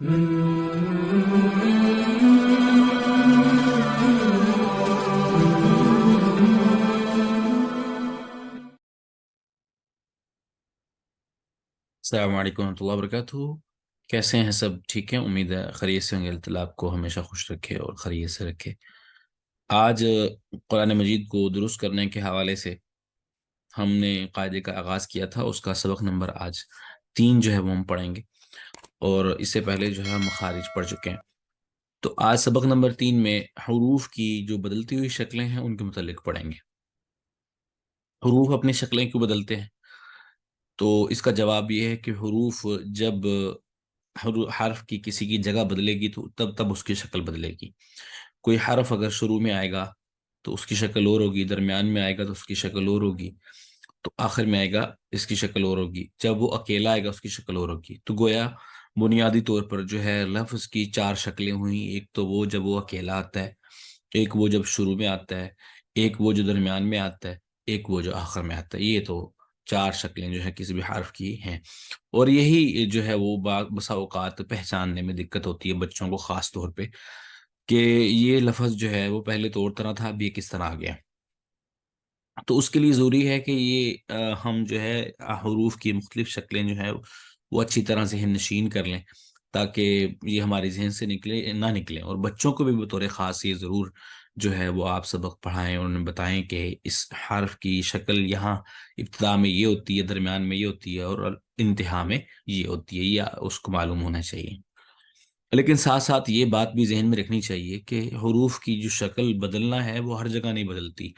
السلام علیکم ورحمۃ اللہ وبرکاتہ۔ کیسے ہیں سب؟ ٹھیک ہیں؟ امید ہے خیریت سے ہوں گے۔ اللہ تعالیٰ آپ کو ہمیشہ خوش رکھے اور خیریت سے رکھے۔ آج قرآن مجید کو درست کرنے کے حوالے سے ہم نے قاعدے کا آغاز کیا تھا، اس کا سبق نمبر آج 3 جو ہے وہ ہم پڑھیں گے، اور اس سے پہلے جو ہے ہم مخارج پڑھ چکے ہیں۔ تو آج سبق نمبر 3 میں حروف کی جو بدلتی ہوئی شکلیں ہیں ان کے متعلق پڑھیں گے۔ حروف اپنی شکلیں کیوں بدلتے ہیں؟ تو اس کا جواب یہ ہے کہ حروف جب حرف کی کسی کی جگہ بدلے گی تو تب اس کی شکل بدلے گی۔ کوئی حرف اگر شروع میں آئے گا تو اس کی شکل اور ہوگی، درمیان میں آئے گا تو اس کی شکل اور ہوگی، تو آخر میں آئے گا اس کی شکل اور ہوگی، جب وہ اکیلا آئے گا اس کی شکل اور ہوگی۔ تو گویا بنیادی طور پر جو ہے لفظ کی 4 شکلیں ہوئیں۔ ایک تو وہ جب وہ اکیلا آتا ہے، ایک وہ جب شروع میں آتا ہے، ایک وہ جو درمیان میں آتا ہے، ایک وہ جو آخر میں آتا ہے۔ یہ تو 4 شکلیں جو ہے کسی بھی حرف کی ہیں، اور یہی جو ہے وہ بسا اوقات پہچاننے میں دقت ہوتی ہے بچوں کو، خاص طور پہ کہ یہ لفظ جو ہے وہ پہلے تو اور طرح تھا، اب یہ کس طرح آ گیا۔ تو اس کے لیے ضروری ہے کہ یہ ہم جو ہے حروف کی مختلف شکلیں جو ہے وہ اچھی طرح ذہن نشین کر لیں، تاکہ یہ ہمارے ذہن سے نہ نکلیں، اور بچوں کو بھی بطور خاص یہ ضرور جو ہے وہ آپ سبق پڑھائیں اور انہیں بتائیں کہ اس حرف کی شکل یہاں ابتدا میں یہ ہوتی ہے، درمیان میں یہ ہوتی ہے، اور انتہا میں یہ ہوتی ہے، یا اس کو معلوم ہونا چاہیے۔ لیکن ساتھ ساتھ یہ بات بھی ذہن میں رکھنی چاہیے کہ حروف کی جو شکل بدلنا ہے وہ ہر جگہ نہیں بدلتی۔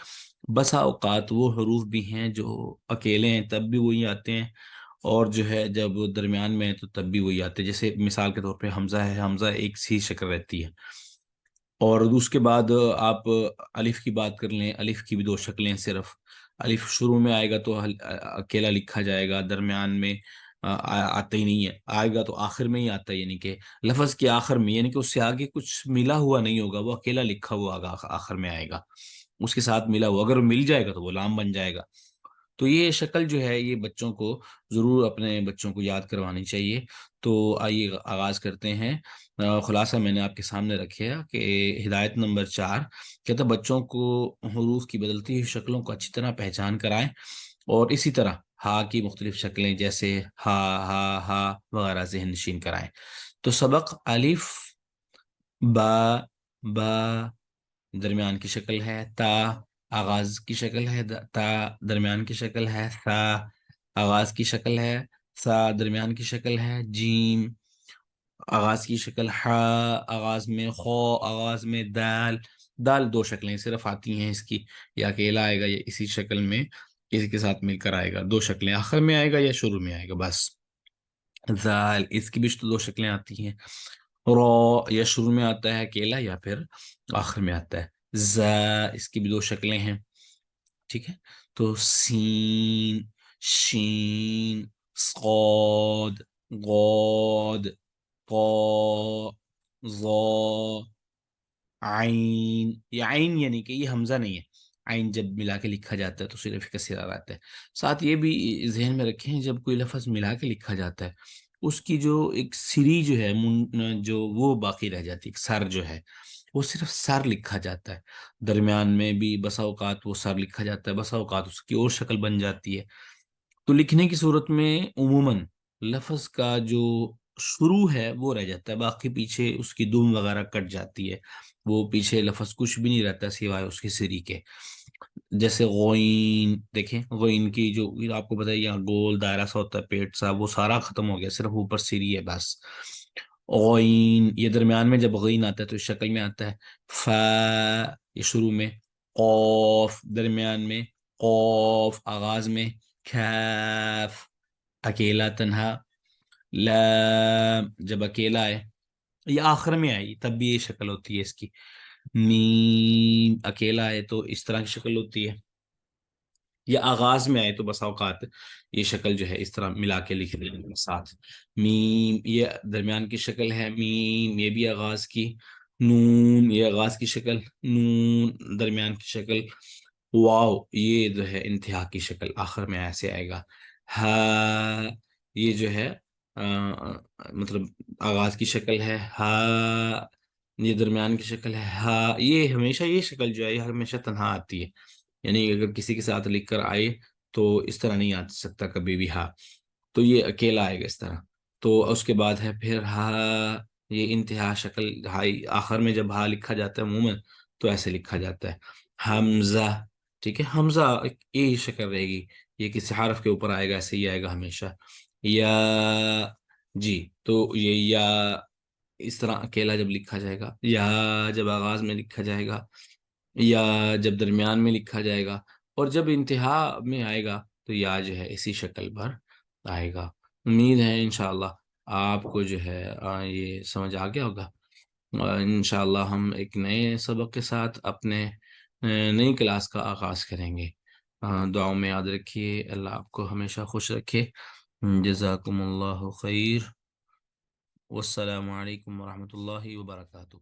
بسا اوقات وہ حروف بھی ہیں جو اکیلے ہیں تب بھی وہی آتے ہیں، اور جو ہے جب درمیان میں ہے تو تب بھی وہی آتے ہیں۔ جیسے مثال کے طور پہ حمزہ ہے، حمزہ ایک سی شکل رہتی ہے، اور اس کے بعد آپ الف کی بات کر لیں، الف کی بھی 2 شکلیں صرف۔ الف شروع میں آئے گا تو اکیلا لکھا جائے گا، درمیان میں آتا ہی نہیں ہے، آئے گا تو آخر میں ہی آتا ہے، یعنی کہ لفظ کے آخر میں، یعنی کہ اس سے آگے کچھ ملا ہوا نہیں ہوگا، وہ اکیلا لکھا ہوا آگا آخر میں آئے گا، اس کے ساتھ ملا ہوا اگر وہ مل جائے گا تو وہ لام بن جائے گا۔ تو یہ شکل جو ہے یہ بچوں کو ضرور، اپنے بچوں کو یاد کروانی چاہیے۔ تو آئیے آغاز کرتے ہیں۔ خلاصہ میں نے آپ کے سامنے رکھا کہ ہدایت نمبر 4 کہتا بچوں کو حروف کی بدلتی ہوئی شکلوں کو اچھی طرح پہچان کرائیں، اور اسی طرح ہا کی مختلف شکلیں جیسے ہا، ہا، ہا وغیرہ ذہن نشین کرائیں۔ تو سبق الف، با، با درمیان کی شکل ہے، تا آغاز کی شکل ہے، تا درمیان کی شکل ہے، ثا آغاز کی شکل ہے، ثا درمیان کی شکل ہے، جیم آغاز کی شکل، ہا آغاز میں، خو آغاز میں، دال، دال 2 شکلیں صرف آتی ہیں اس کی، یا اکیلا آئے گا یا اسی شکل میں کسی کے ساتھ مل کر آئے گا، 2 شکلیں آخر میں آئے گا یا شروع میں آئے گا بس۔ ذال اس کی بھی 2 شکلیں آتی ہیں، رو یا شروع میں آتا ہے اکیلا یا پھر آخر میں آتا ہے، زا اس کی بھی 2 شکلیں ہیں، ٹھیک ہے۔ تو سین، شین، صاد، غاد، قا، ظا، عین۔ یہ عین یعنی کہ یہ حمزہ نہیں ہے، عین جب ملا کے لکھا جاتا ہے تو صرف کسرہ آتا ہے۔ ساتھ یہ بھی ذہن میں رکھیں جب کوئی لفظ ملا کے لکھا جاتا ہے اس کی جو ایک سری جو ہے جو وہ باقی رہ جاتی ہے، ایک سر جو ہے وہ صرف سر لکھا جاتا ہے، درمیان میں بھی بسا اوقات وہ سر لکھا جاتا ہے، بسا اوقات اس کی اور شکل بن جاتی ہے۔ تو لکھنے کی صورت میں عموماً لفظ کا جو شروع ہے وہ رہ جاتا ہے، باقی پیچھے اس کی دم وغیرہ کٹ جاتی ہے، وہ پیچھے لفظ کچھ بھی نہیں رہتا سوائے اس کی سری کے۔ جیسے غوین، دیکھیں غوین کی جو آپ کو بتائیے یہاں گول دائرہ سا ہوتا ہے، پیٹ سا، وہ سارا ختم ہو گیا، صرف اوپر سری ہے بس۔ غوین یہ درمیان میں جب غین آتا ہے تو اس شکل میں آتا ہے، فا یہ شروع میں، قوف درمیان میں، قوف آغاز میں، کاف اکیلا تنہا، لام جب اکیلا ہے، یہ آخر میں آئی تب بھی یہ شکل ہوتی ہے اس کی، میم اکیلا ہے تو اس طرح کی شکل ہوتی ہے، یا آغاز میں آئے تو بسا اوقات یہ شکل جو ہے اس طرح ملا کے لکھ دیں ساتھ، میم یہ درمیان کی شکل ہے، میم یہ بھی آغاز کی، نون یہ آغاز کی شکل، نون درمیان کی شکل، واو یہ جو ہے انتہا کی شکل، آخر میں ایسے آئے گا، ہا یہ جو ہے مطلب آغاز کی شکل ہے ہا، یہ درمیان کی شکل ہے ہا، یہ ہمیشہ یہ شکل جو ہے یہ ہمیشہ تنہا آتی ہے، یعنی اگر کسی کے ساتھ لکھ کر آئے تو اس طرح نہیں آ سکتا کبھی بھی ہا، تو یہ اکیلا آئے گا اس طرح۔ تو اس کے بعد ہے پھر ہا، یہ انتہا شکل ہائی، آخر میں جب ہا لکھا جاتا ہے عموماً تو ایسے لکھا جاتا ہے حمزہ، ٹھیک ہے، حمزہ یہی شکل رہے گی، یہ کسی حرف کے اوپر آئے گا، ایسے ہی آئے گا ہمیشہ۔ یا، جی، تو یہ یا اس طرح اکیلا جب لکھا جائے گا، یا جب آغاز میں لکھا جائے گا، یا جب درمیان میں لکھا جائے گا، اور جب انتہا میں آئے گا تو یا جو ہے اسی شکل پر آئے گا۔ امید ہے انشاءاللہ آپ کو جو ہے یہ سمجھ آ گیا ہوگا۔ انشاءاللہ ہم ایک نئے سبق کے ساتھ اپنے نئی کلاس کا آغاز کریں گے۔ دعاؤں میں یاد رکھیے، اللہ آپ کو ہمیشہ خوش رکھے۔ جزاکم اللہ خیر، والسلام علیکم ورحمۃ اللہ وبرکاتہ۔